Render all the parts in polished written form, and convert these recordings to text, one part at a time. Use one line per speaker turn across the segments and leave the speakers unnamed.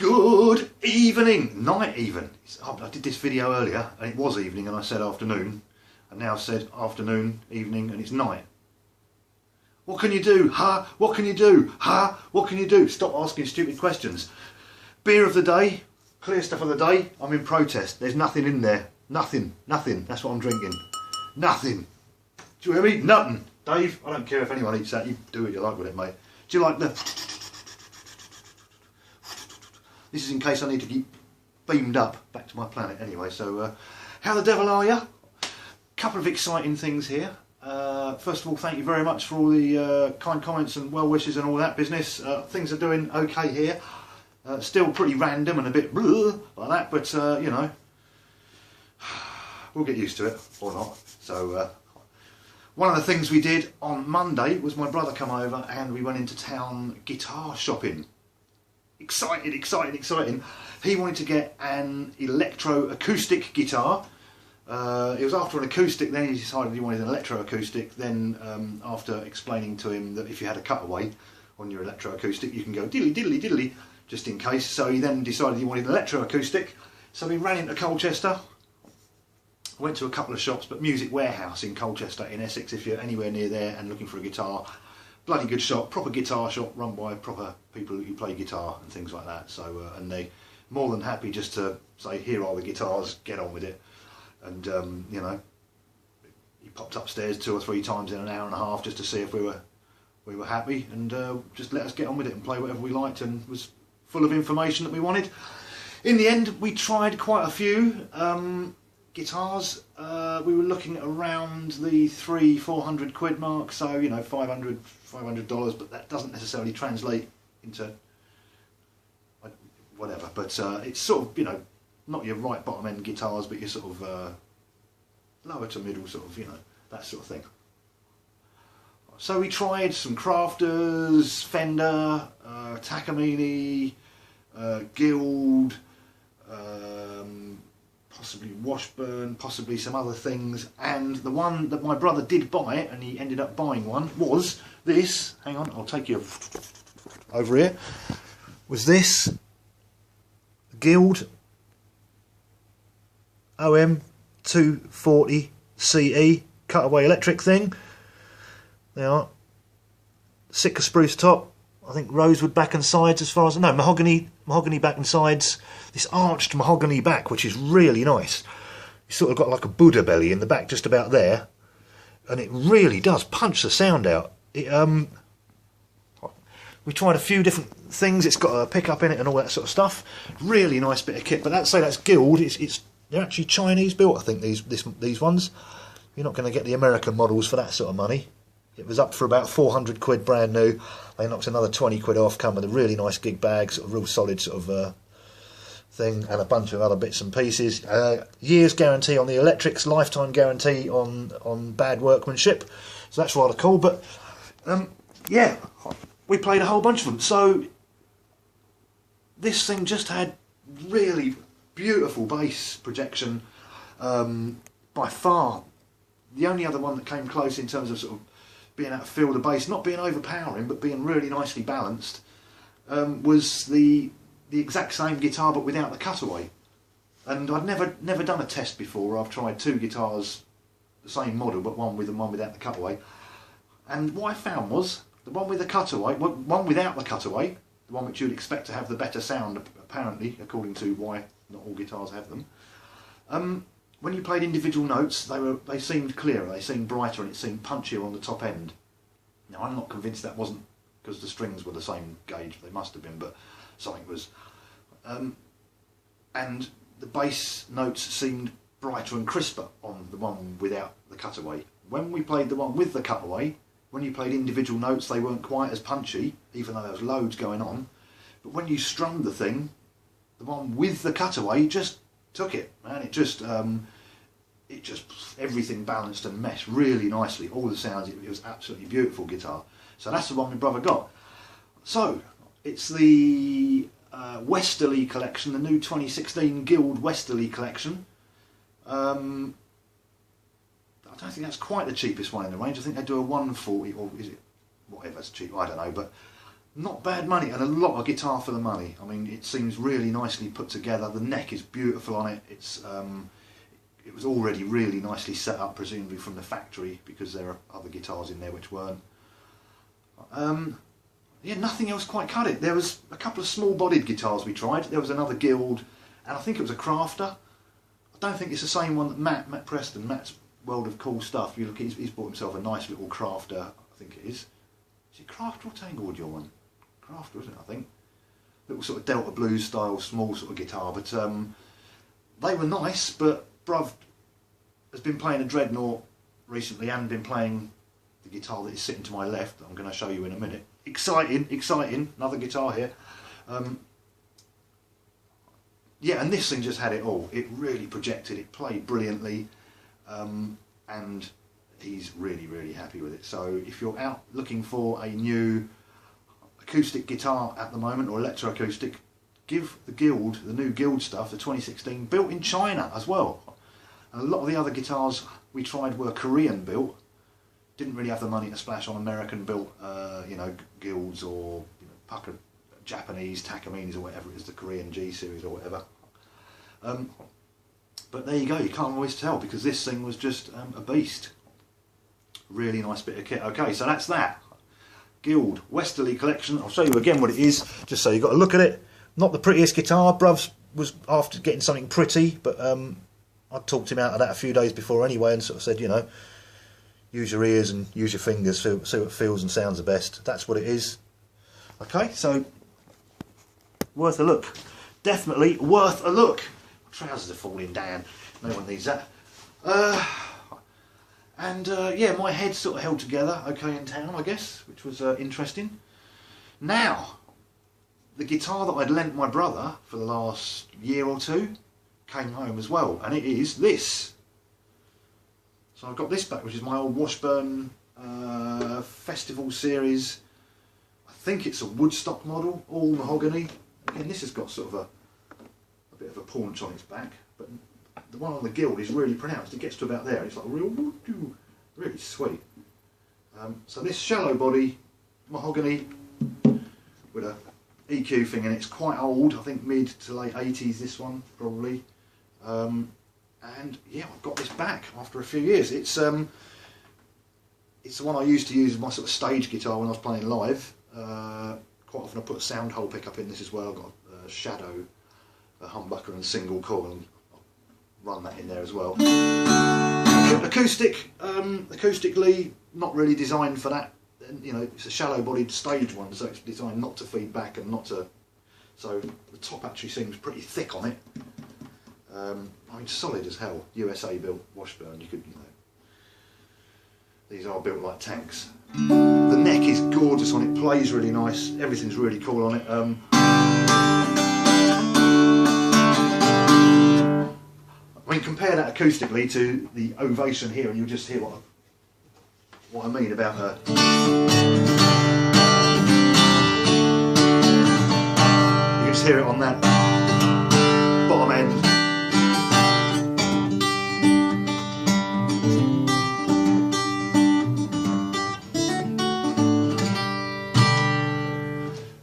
Good evening, night even. I did this video earlier and it was evening and I said afternoon, and now I've said afternoon, evening, and it's night. What can you do? Huh? What can you do? Huh? What can you do? Stop asking stupid questions. Beer of the day, clear stuff of the day. I'm in protest. There's nothing in there. Nothing. Nothing. That's what I'm drinking. Nothing. Do you hear me? Nothing. Dave, I don't care if anyone eats that. You do what you like with it, mate. Do you like the... This is in case I need to keep beamed up back to my planet anyway. So, how the devil are you? Couple of exciting things here. First of all, thank you very much for all the kind comments and well wishes and all that business. Things are doing okay here. Still pretty random and a bit like that, but you know, we'll get used to it or not. So, one of the things we did on Monday was my brother come over and we went into town guitar shopping. Excited, exciting, exciting. He wanted to get an electro-acoustic guitar. It was after an acoustic, then he decided he wanted an electro-acoustic. Then after explaining to him that if you had a cutaway on your electro-acoustic, you can go diddly diddly diddly, just in case. So he then decided he wanted an electro-acoustic. So we ran into Colchester. Went to a couple of shops, but Music Warehouse in Colchester in Essex, if you're anywhere near there and looking for a guitar. Bloody good shop, proper guitar shop run by proper people who play guitar and things like that. So and they more than happy just to say, here are the guitars, get on with it. And you know, he popped upstairs 2 or 3 times in an hour and a half just to see if we were happy, and just let us get on with it and play whatever we liked, and was full of information that we wanted. In the end, we tried quite a few guitars. We were looking at around the £300-400 quid mark, so you know, $500, but that doesn't necessarily translate into whatever. But it's sort of, you know, not your right bottom end guitars, but your sort of lower to middle sort of, you know, that sort of thing. So we tried some Crafters, Fender, Takamine, Guild, possibly Washburn, possibly some other things, and the one that my brother did buy, and he ended up buying one, was this. Hang on, I'll take you over here. Was this Guild OM-240CE cutaway electric thing. They are Sitka spruce top, I think rosewood back and sides, as far as no, mahogany back and sides. This arched mahogany back, which is really nice. It's sort of got like a Buddha belly in the back, just about there, and it really does punch the sound out. It, we tried a few different things. It's got a pickup in it and all that sort of stuff. Really nice bit of kit. But that's Guild. They're actually Chinese built, I think. These ones. You're not going to get the American models for that sort of money. It was up for about 400 quid brand new. They knocked another 20 quid off. Come with a really nice gig bag, sort of real solid sort of thing, and a bunch of other bits and pieces. Year's guarantee on the electrics, lifetime guarantee on bad workmanship. So that's rather cool. But yeah, we played a whole bunch of them. So this thing just had really beautiful bass projection. By far the only other one that came close in terms of sort of being able to feel the bass, not being overpowering but being really nicely balanced, was the exact same guitar but without the cutaway. And I'd never done a test before. I've tried 2 guitars, the same model, but one with and one without the cutaway. And what I found was the one with the cutaway, one without the cutaway, the one which you'd expect to have the better sound, apparently, according to why not all guitars have them. When you played individual notes, they seemed clearer, they seemed brighter, and it seemed punchier on the top end. Now, I'm not convinced that wasn't because the strings were the same gauge. They must have been, but something was. And the bass notes seemed brighter and crisper on the one without the cutaway. When we played the one with the cutaway, when you played individual notes, they weren't quite as punchy, even though there was loads going on. But when you strummed the thing, the one with the cutaway just took it, man. It just everything balanced and meshed really nicely. All the sounds, it was absolutely beautiful guitar. So that's the one my brother got. So it's the Westerly collection, the new 2016 Guild Westerly collection. I don't think that's quite the cheapest one in the range. I think they do a 140, or is it whatever's cheap, I don't know, but Not bad money, and a lot of guitar for the money. I mean, it seems really nicely put together. The neck is beautiful on it. It was already really nicely set up, presumably from the factory, because there are other guitars in there which weren't. Yeah, nothing else quite cut it. There was a couple of small-bodied guitars we tried. There was another Guild, and I think it was a Crafter. I don't think it's the same one that Matt Preston, Matt's World of Cool Stuff. You look, he's bought himself a nice little Crafter. I think it is. Is it Crafter or Tangled, your one? Crafter, isn't it? I think. Little sort of Delta Blues style, small sort of guitar. But they were nice. But Bruv has been playing a Dreadnought recently, and been playing the guitar that is sitting to my left, that I'm going to show you in a minute. Exciting, exciting. Another guitar here. Yeah, and this thing just had it all. It really projected. It played brilliantly, and he's really, really happy with it. So if you're out looking for a new acoustic guitar at the moment, or electroacoustic, give the Guild, the new Guild stuff, the 2016, built in China as well. And a lot of the other guitars we tried were Korean built. Didn't really have the money to splash on American built, you know, Guilds, or you know, Pucker Japanese Takaminis, or whatever it is, the Korean G series or whatever. But there you go, you can't always tell, because this thing was just a beast. Really nice bit of kit. Okay, so that's that. Guild Westerly collection. I'll show you again what it is, just so you've got to look at it. Not the prettiest guitar. Bruv was after getting something pretty, but I talked him out of that a few days before anyway, and sort of said, you know, use your ears and use your fingers, see what feels and sounds the best. That's what it is. Okay, so worth a look. Definitely worth a look. Trousers are falling down. No one needs that. Yeah, my head sort of held together okay in town, I guess, which was interesting. Now, the guitar that I'd lent my brother for the last year or two came home as well, and it is this. So I've got this back, which is my old Washburn Festival Series. I think it's a Woodstock model, all mahogany. Again, this has got sort of a bit of a paunch on its back, but the one on the Guild is really pronounced. It gets to about there. It's like really sweet. So this shallow body, mahogany, with a EQ thing, and it's quite old. I think mid to late 80s. This one probably. And yeah, I've got this back after a few years. It's the one I used to use as my sort of stage guitar when I was playing live. Quite often I put a sound hole pickup in this as well. I've got a Shadow, a humbucker and single coil, and I'll run that in there as well. Acoustic, acoustically not really designed for that. You know, it's a shallow bodied stage one, so it's designed not to feed back and not to, so the top actually seems pretty thick on it. I mean, solid as hell. USA built Washburn. You know, these are built like tanks. The neck is gorgeous on it. Plays really nice. Everything's really cool on it. I mean, compare that acoustically to the Ovation here, and you'll just hear what I mean about her. You can just hear it on that bottom end.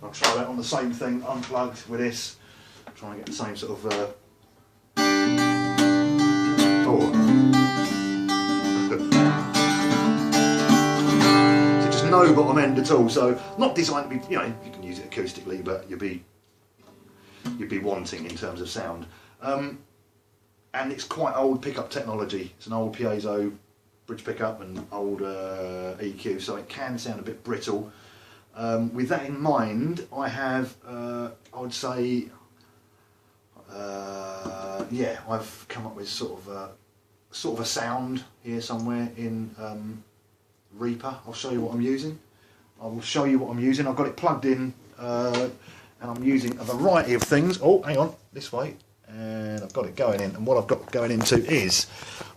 I'll try that on the same thing, unplugged with this. Try and get the same sort of so just no bottom end at all. So not designed to be, you know, you can use it acoustically, but you'd be wanting in terms of sound. And it's quite old pickup technology. It's an old piezo bridge pickup and old EQ, so it can sound a bit brittle. With that in mind, I have, I would say, yeah, I've come up with sort of a sound here somewhere in Reaper. I'll show you what I'm using. I will show you what I'm using. I've got it plugged in, and I'm using a variety of things. Oh, hang on, this way. And I've got it going in, and what I've got going into is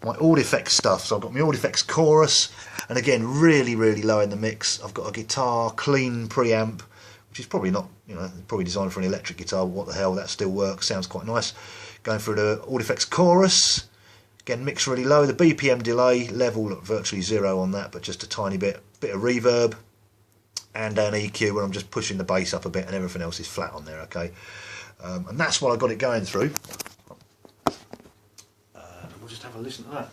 my Audio Effects stuff. So I've got my Audio Effects chorus, and again, really, really low in the mix. I've got a guitar, clean preamp, which is probably not, you know, probably designed for an electric guitar. What the hell, that still works, sounds quite nice. Going through the Audio Effects chorus, again, mix really low. The BPM delay level virtually 0 on that, but just a tiny bit of reverb. and an EQ when I'm just pushing the bass up a bit, and everything else is flat on there, okay? And that's what I got it going through. We'll just have a listen to that.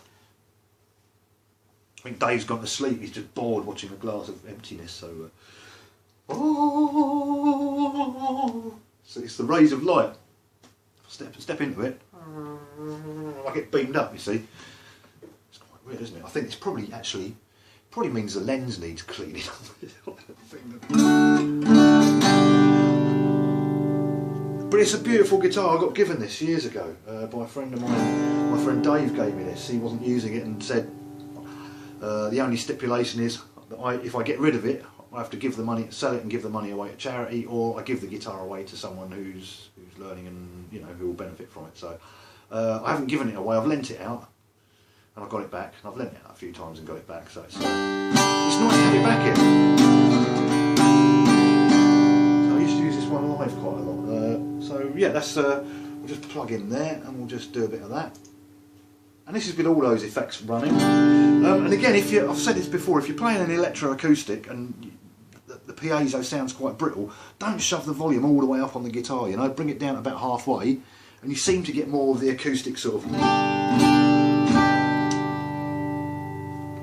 I think Dave's gone to sleep, he's just bored watching a glass of emptiness, so... So it's the rays of light. Step into it, I get beamed up, you see. It's quite weird, isn't it? I think it's probably means the lens needs cleaning. But it's a beautiful guitar. I got given this years ago by a friend of mine. My friend Dave gave me this. He wasn't using it and said the only stipulation is that if I get rid of it, I have to give the money, sell it and give the money away to charity, or I give the guitar away to someone who's learning and who will benefit from it. So I haven't given it away. I've lent it out and I got it back. And I've lent it out a few times and got it back. So it's nice to have it back here. So I used to use this one live quite a lot. So yeah, that's we'll just plug in there and we'll just do a bit of that. And this is with all those effects running. And again, I've said this before, if you're playing an electroacoustic and the piezo sounds quite brittle, don't shove the volume all the way up on the guitar, bring it down about halfway and you seem to get more of the acoustic sort of...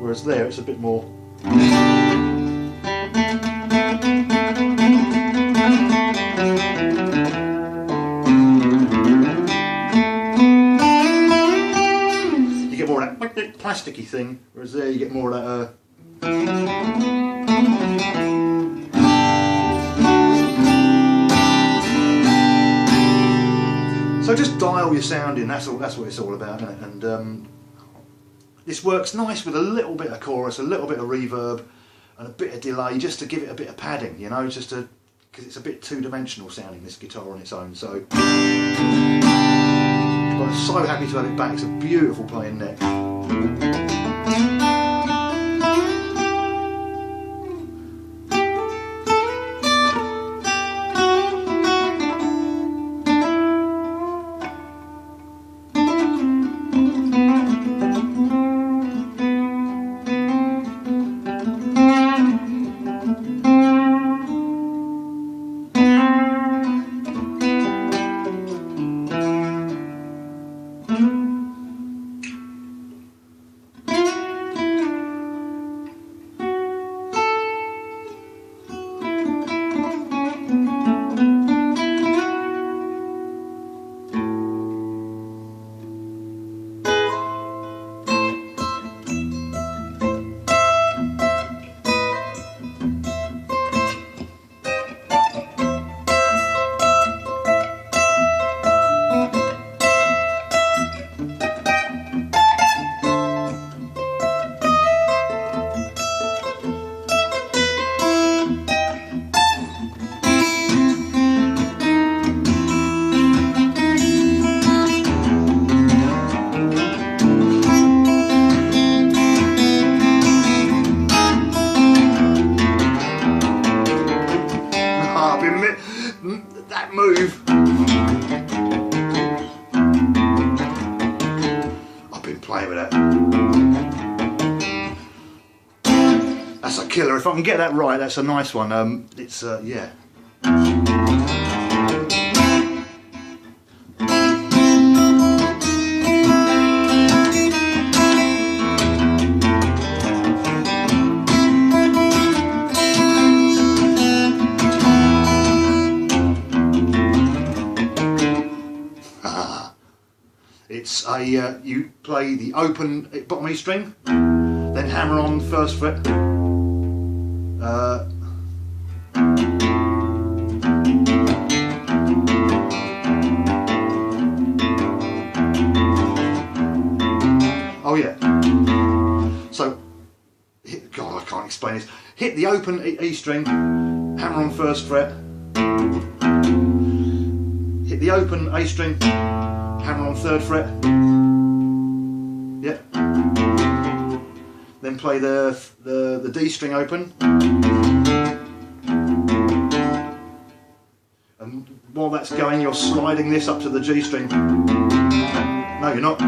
Whereas there it's a bit more... You get more of that plasticky thing, whereas there you get more of that... So just dial your sound in, that's what it's all about, isn't it? And this works nice with a little bit of chorus, a little bit of reverb and a bit of delay, just to give it a bit of padding, just to, because it's a bit two-dimensional sounding, this guitar on its own. So but I'm so happy to have it back. It's a beautiful playing neck. That move. I've been playing with that. That's a killer. If I can get that right, that's a nice one. It's yeah. It's a, you play the open bottom E string, then hammer on first fret, oh yeah, so, God I can't explain this, hit the open E string, hammer on first fret, hit the open A string, hammer on third fret, yeah, then play the D string open, and while that's going you're sliding this up to the G string. No, you're not.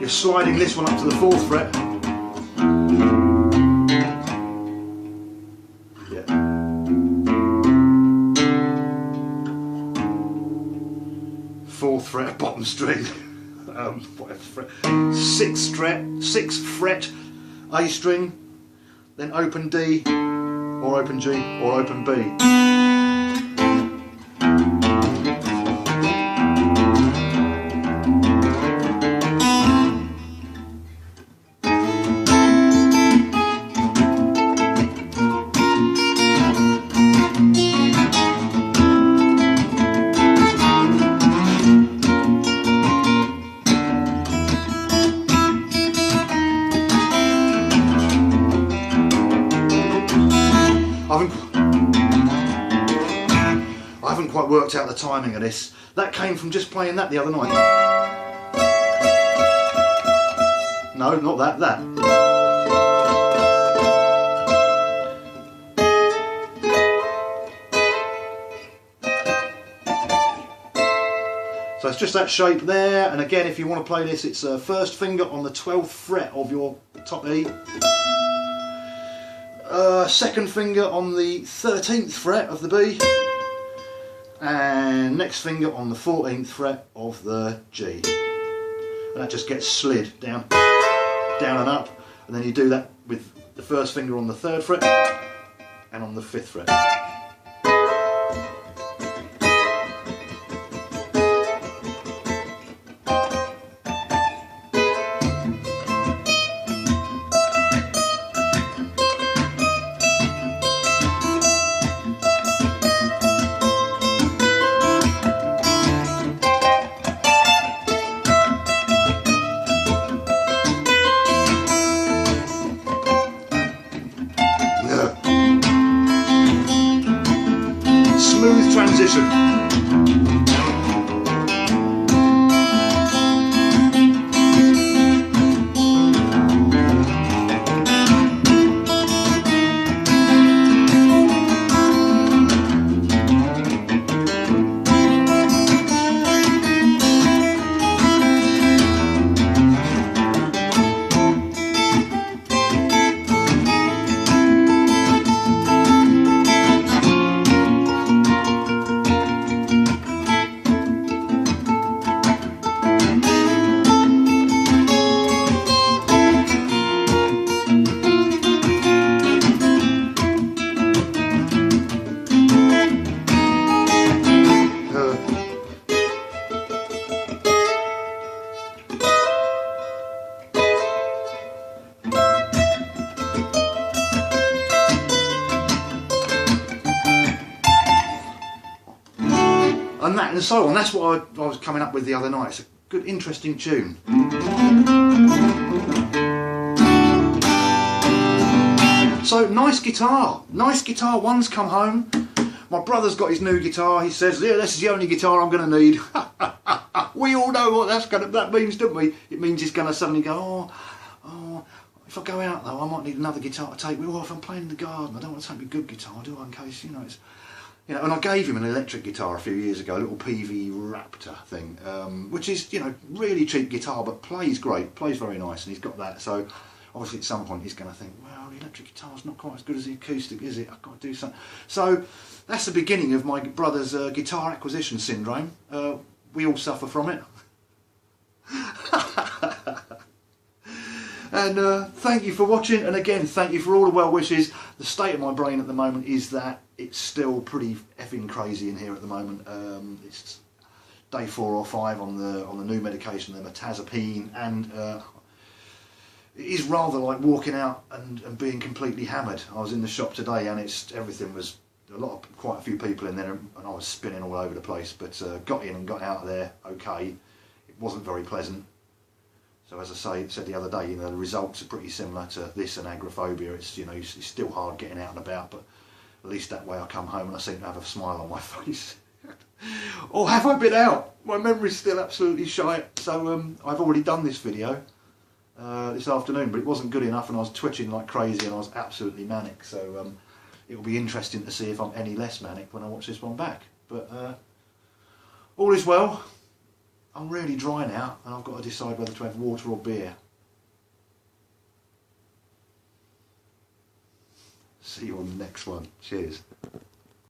You're sliding this one up to the fourth fret, 4th fret of bottom string, whatever fret, 6th fret A string, then open D, or open G, or open B. I haven't quite worked out the timing of this. That came from just playing that the other night. No, not that, that. So it's just that shape there, and again, if you want to play this, it's first finger on the 12th fret of your top E. Second finger on the 13th fret of the B, and next finger on the 14th fret of the G, and that just gets slid down, down and up, and then you do that with the first finger on the 3rd fret and on the 5th fret. Smooth transition. And that and so on. That's what I was coming up with the other night. It's a good, interesting tune. So nice guitar. One's come home. My brother's got his new guitar. He says, "Yeah, this is the only guitar I'm going to need." We all know what that means, don't we? It means he's going to suddenly go, oh, if I go out though, I might need another guitar to take me. Well, if I'm playing in the garden, I don't want to take my good guitar, do I? In case, it's. And I gave him an electric guitar a few years ago, a little PV Raptor thing, which is, really cheap guitar, but plays great, plays very nice, and he's got that. So obviously at some point he's going to think, well, the electric guitar's not quite as good as the acoustic, is it? I've got to do something. So that's the beginning of my brother's guitar acquisition syndrome. We all suffer from it. And thank you for watching, and again, thank you for all the well wishes. The state of my brain at the moment is that it's still pretty effing crazy in here at the moment. It's day 4 or 5 on the new medication, the mirtazapine, and it is rather like walking out and being completely hammered. I was in the shop today, and everything was quite a few people in there, and I was spinning all over the place. But got in and got out of there okay. It wasn't very pleasant. So as I said the other day, the results are pretty similar to this and agoraphobia. It's it's still hard getting out and about, but at least that way I come home and I seem to have a smile on my face. Or have I been out? My memory's still absolutely shite. So I've already done this video this afternoon, but it wasn't good enough, and I was twitching like crazy, and I was absolutely manic. So it'll be interesting to see if I'm any less manic when I watch this one back. But all is well. I'm really dry now, and I've got to decide whether to have water or beer. See you on the next one. Cheers.